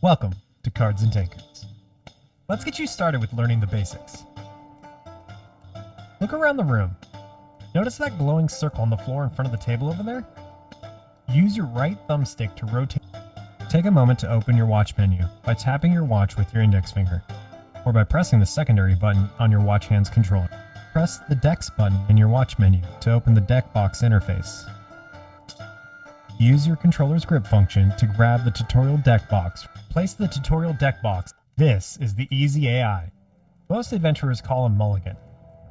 Welcome to Cards and Tankards. Let's get you started with learning the basics. Look around the room. Notice that glowing circle on the floor in front of the table over there? Use your right thumbstick to rotate. Take a moment to open your watch menu by tapping your watch with your index finger, or by pressing the secondary button on your watch hand's controller. Press the Decks button in your watch menu to open the deck box interface. Use your controller's grip function to grab the tutorial deck box. Place the tutorial deck box. This is the Easy AI. Most adventurers call him Mulligan.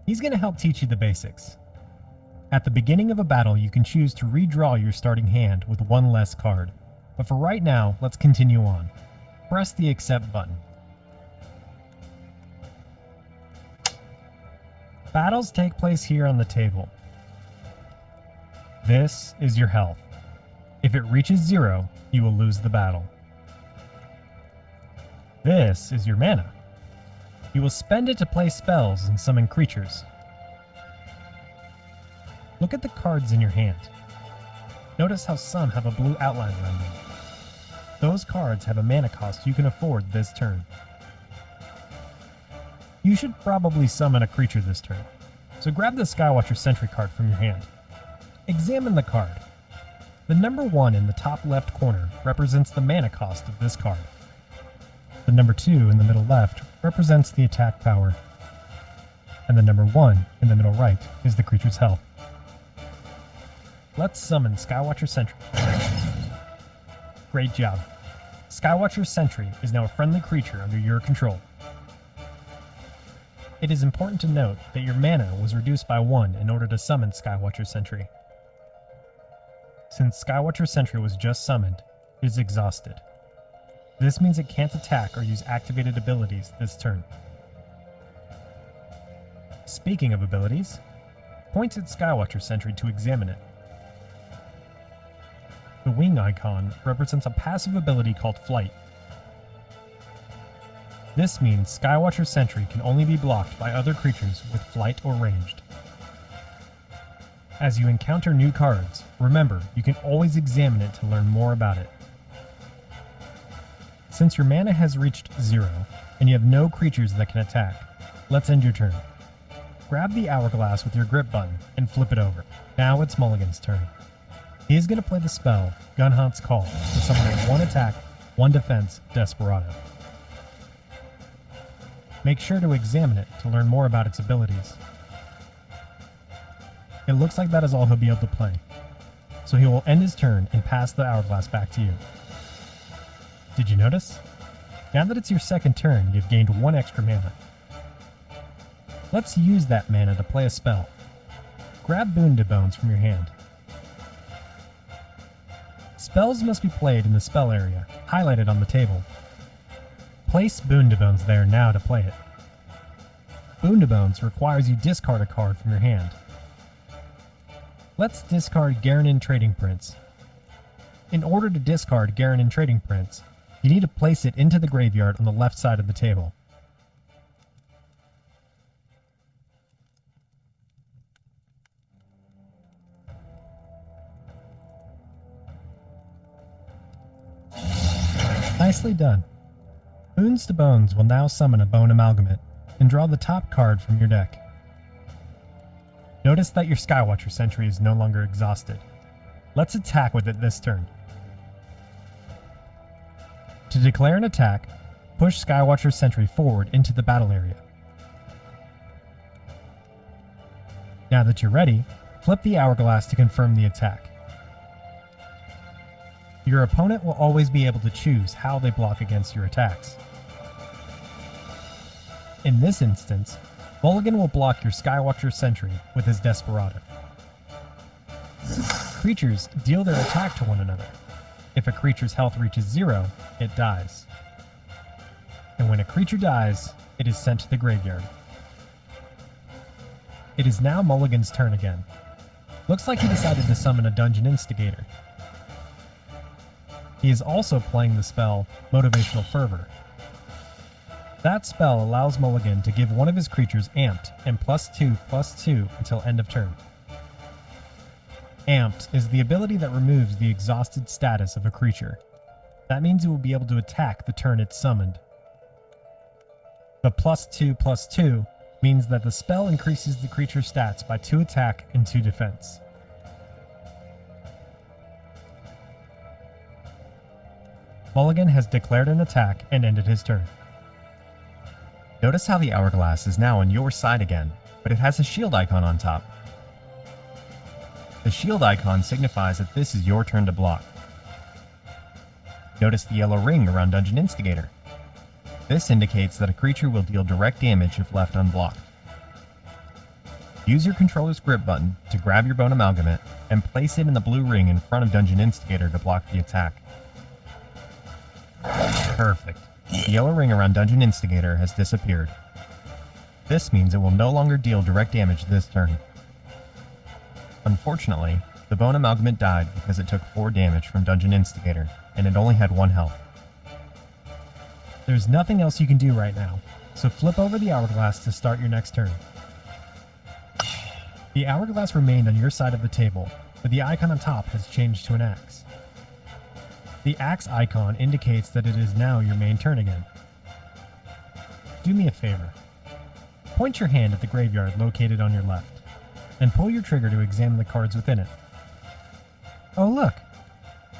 He's going to help teach you the basics. At the beginning of a battle, you can choose to redraw your starting hand with one less card. But for right now, let's continue on. Press the Accept button. Battles take place here on the table. This is your health. If it reaches 0, you will lose the battle. This is your mana. You will spend it to play spells and summon creatures. Look at the cards in your hand. Notice how some have a blue outline around them. Those cards have a mana cost you can afford this turn. You should probably summon a creature this turn, so grab the Skywatcher Sentry card from your hand. Examine the card. The number 1 in the top left corner represents the mana cost of this card. The number 2 in the middle left represents the attack power, and the number 1 in the middle right is the creature's health. Let's summon Skywatcher Sentry. Great job. Skywatcher Sentry is now a friendly creature under your control. It is important to note that your mana was reduced by 1 in order to summon Skywatcher Sentry. Since Skywatcher Sentry was just summoned, it is exhausted. This means it can't attack or use activated abilities this turn. Speaking of abilities, point at Skywatcher Sentry to examine it. The wing icon represents a passive ability called Flight. This means Skywatcher Sentry can only be blocked by other creatures with flight or ranged. As you encounter new cards, remember you can always examine it to learn more about it. Since your mana has reached 0, and you have no creatures that can attack, let's end your turn. Grab the hourglass with your grip button and flip it over. Now it's Mulligan's turn. He is going to play the spell, Gunhunt's Call, to summon a 1 attack, 1 defense Desperado. Make sure to examine it to learn more about its abilities. It looks like that is all he'll be able to play, so he will end his turn and pass the hourglass back to you. Did you notice? Now that it's your second turn, you've gained 1 extra mana. Let's use that mana to play a spell. Grab Boon to Bones from your hand. Spells must be played in the spell area, highlighted on the table. Place Boon to Bones there now to play it. Boon to Bones requires you discard a card from your hand. Let's discard Garanin Trading Prince. In order to discard Garanin Trading Prince, you need to place it into the graveyard on the left side of the table. Nicely done. Boons to Bones will now summon a Bone Amalgamate and draw the top card from your deck. Notice that your Skywatcher Sentry is no longer exhausted. Let's attack with it this turn. To declare an attack, push Skywatcher Sentry forward into the battle area. Now that you're ready, flip the hourglass to confirm the attack. Your opponent will always be able to choose how they block against your attacks. In this instance, Mulligan will block your Skywatcher Sentry with his Desperado. Creatures deal their attack to one another. If a creature's health reaches 0, it dies. And when a creature dies, it is sent to the graveyard. It is now Mulligan's turn again. Looks like he decided to summon a Dungeon Instigator. He is also playing the spell Motivational Fervor. That spell allows Mulligan to give one of his creatures Amped and +2/+2 until end of turn. Amped is the ability that removes the exhausted status of a creature. That means it will be able to attack the turn it's summoned. The +2/+2 means that the spell increases the creature's stats by 2 attack and 2 defense. Mulligan has declared an attack and ended his turn. Notice how the hourglass is now on your side again, but it has a shield icon on top. The shield icon signifies that this is your turn to block. Notice the yellow ring around Dungeon Instigator. This indicates that a creature will deal direct damage if left unblocked. Use your controller's grip button to grab your Bone Amalgamate and place it in the blue ring in front of Dungeon Instigator to block the attack. Perfect. The yellow ring around Dungeon Instigator has disappeared. This means it will no longer deal direct damage this turn. Unfortunately, the Bone Amalgamate died because it took 4 damage from Dungeon Instigator, and it only had 1 health. There's nothing else you can do right now, so flip over the hourglass to start your next turn. The hourglass remained on your side of the table, but the icon on top has changed to an axe. The axe icon indicates that it is now your main turn again. Do me a favor. Point your hand at the graveyard located on your left, and pull your trigger to examine the cards within it. Oh look!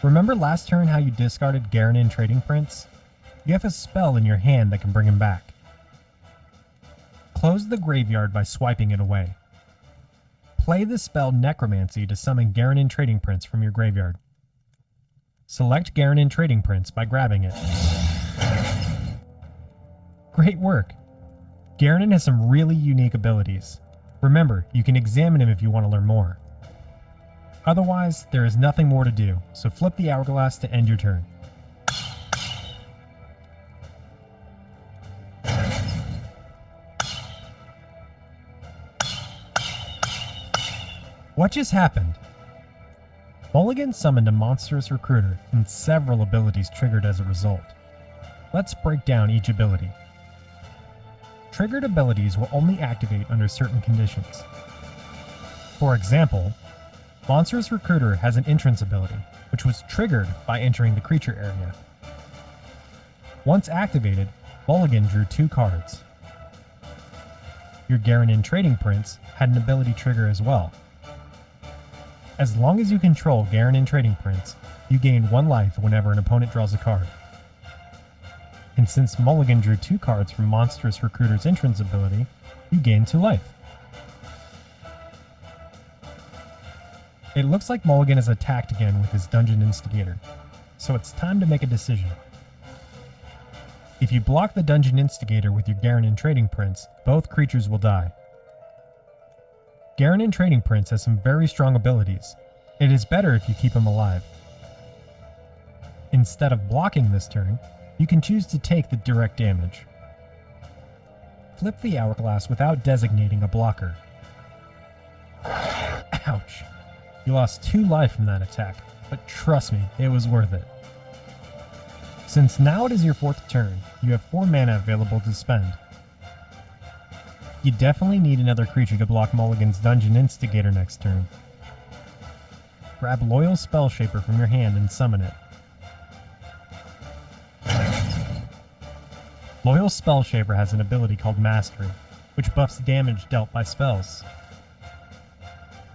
Remember last turn how you discarded Garanin Trading Prince? You have a spell in your hand that can bring him back. Close the graveyard by swiping it away. Play the spell Necromancy to summon Garanin Trading Prince from your graveyard. Select Garanin Trading Prince by grabbing it. Great work! Garanin has some really unique abilities. Remember, you can examine him if you want to learn more. Otherwise, there is nothing more to do, so flip the hourglass to end your turn. What just happened? Mulligan summoned a monstrous recruiter and several abilities triggered as a result. Let's break down each ability. Triggered abilities will only activate under certain conditions. For example, Monstrous Recruiter has an entrance ability, which was triggered by entering the creature area. Once activated, Mulligan drew 2 cards. Your Garanin Trading Prince had an ability trigger as well. As long as you control Garanin Trading Prince, you gain 1 life whenever an opponent draws a card. And since Mulligan drew 2 cards from Monstrous Recruiter's entrance ability, you gain 2 life. It looks like Mulligan is attacked again with his Dungeon Instigator, so it's time to make a decision. If you block the Dungeon Instigator with your Garanin Trading Prince, both creatures will die. Garanin Trading Prince has some very strong abilities. It is better if you keep him alive. Instead of blocking this turn, you can choose to take the direct damage. Flip the hourglass without designating a blocker. Ouch. You lost 2 life from that attack, but trust me, it was worth it. Since now it is your 4th turn, you have 4 mana available to spend. You definitely need another creature to block Mulligan's Dungeon Instigator next turn. Grab Loyal Spellshaper from your hand and summon it. Loyal Spellshaper has an ability called Mastery, which buffs damage dealt by spells.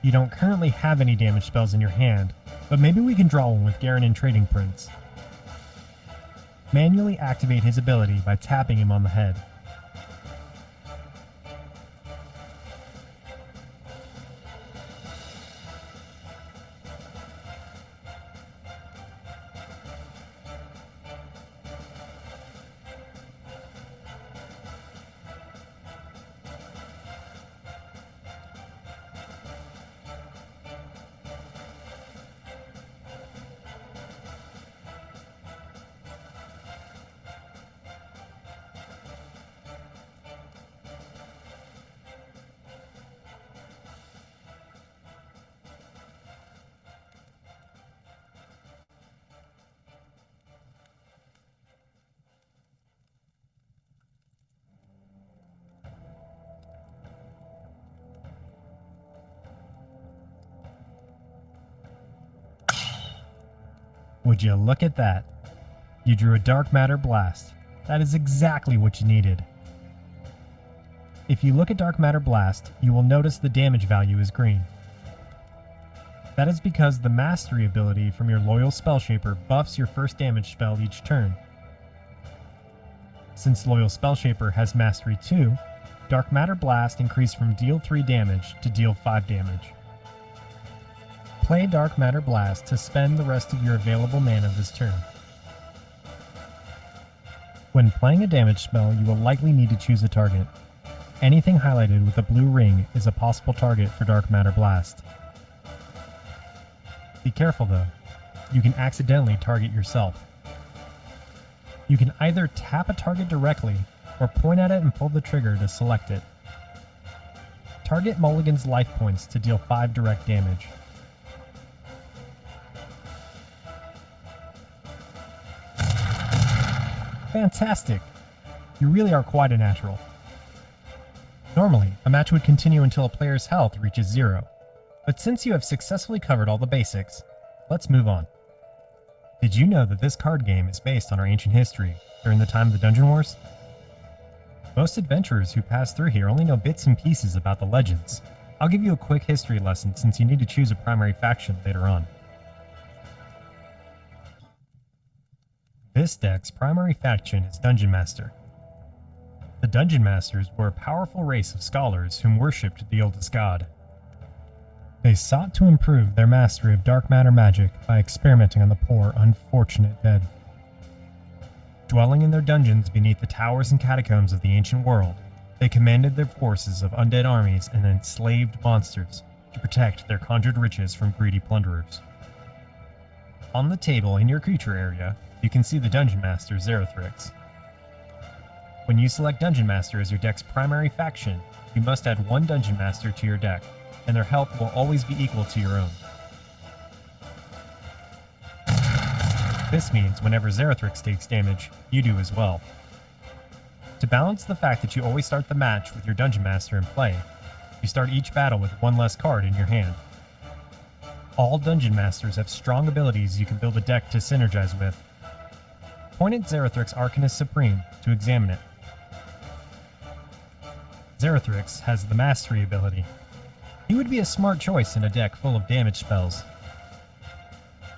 You don't currently have any damage spells in your hand, but maybe we can draw one with Garanin Trading Prince. Manually activate his ability by tapping him on the head. Would you look at that? You drew a dark matter blast. That is exactly what you needed. If you look at dark matter blast, you will notice the damage value is green. That is because the mastery ability from your loyal Spellshaper buffs your first damage spell each turn. Since loyal Spellshaper has mastery 2, dark matter blast increased from deal 3 damage to deal 5 damage. Play dark matter blast to spend the rest of your available mana this turn. When playing a damage spell, you will likely need to choose a target. Anything highlighted with a blue ring is a possible target for dark matter blast. Be careful though, you can accidentally target yourself. You can either tap a target directly or point at it and pull the trigger to select it. Target mulligans life points to deal 5 direct damage. Fantastic! You really are quite a natural. Normally, a match would continue until a player's health reaches 0, but since you have successfully covered all the basics, let's move on. Did you know that this card game is based on our ancient history during the time of the Dungeon Wars? Most adventurers who pass through here only know bits and pieces about the legends. I'll give you a quick history lesson since you need to choose a primary faction later on. This deck's primary faction is Dungeon Master. The Dungeon Masters were a powerful race of scholars whom worshipped the oldest god. They sought to improve their mastery of dark matter magic by experimenting on the poor, unfortunate dead. Dwelling in their dungeons beneath the towers and catacombs of the ancient world, they commanded their forces of undead armies and enslaved monsters to protect their conjured riches from greedy plunderers. On the table in your creature area, you can see the Dungeon Master Xerathrix. When you select Dungeon Master as your deck's primary faction, you must add 1 Dungeon Master to your deck, and their health will always be equal to your own. This means whenever Xerathrix takes damage, you do as well. To balance the fact that you always start the match with your Dungeon Master in play, you start each battle with 1 less card in your hand. All Dungeon Masters have strong abilities you can build a deck to synergize with. Point at Xerathrix Arcanist Supreme to examine it. Xerathrix has the Mastery ability. He would be a smart choice in a deck full of damage spells.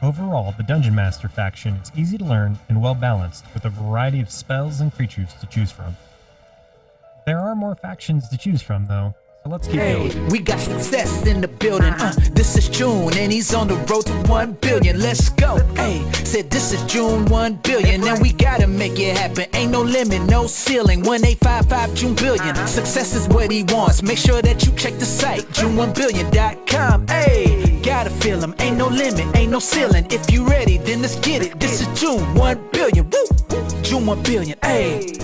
Overall, the Dungeon Master faction is easy to learn and well balanced with a variety of spells and creatures to choose from. There are more factions to choose from though, so let's keep going. We got success in the building. This is June and he's on the road to 1 billion. Let's go. Hey, said this is June 1 billion and we gotta make it happen. Ain't no limit, no ceiling. 1855 June billion. Success is what he wants. Make sure that you check the site, june1billion.com. Hey, gotta feel him. Ain't no limit, ain't no ceiling. If you ready, then let's get it. This is June 1 billion. Woo! June 1 billion. Hey.